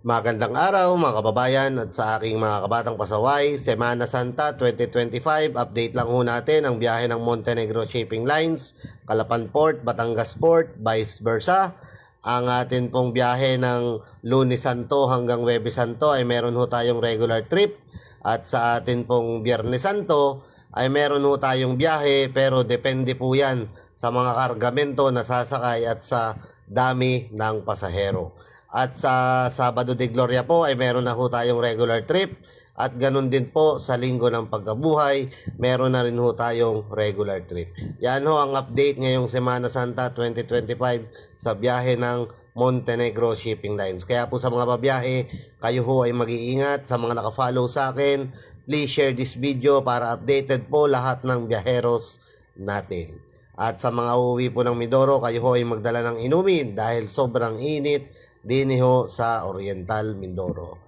Magandang araw mga kababayan at sa aking mga kabatang pasaway. Semana Santa 2025, update lang ho natin ang biyahe ng Montenegro Shipping Lines, Calapan Port, Batangas Port, vice versa. Ang atin pong biyahe ng Lunes Santo hanggang Huwebes Santo ay meron ho tayong regular trip. At sa atin pong Biyernes Santo ay meron ho tayong biyahe, pero depende po yan sa mga kargamento na sasakay at sa dami ng pasahero. At sa Sabado de Gloria po ay meron na ho tayong regular trip. At ganun din po sa Linggo ng Pagkabuhay, meron na rin ho tayong regular trip. Yan ho ang update ngayong Semana Santa 2025 sa biyahe ng Montenegro Shipping Lines. Kaya po sa mga babiyahe, kayo ho ay mag-iingat. Sa mga nakafollow sa akin, please share this video para updated po lahat ng biyaheros natin. At sa mga uuwi po ng Mindoro, kayo ho ay magdala ng inumin dahil sobrang init din ho sa Oriental Mindoro.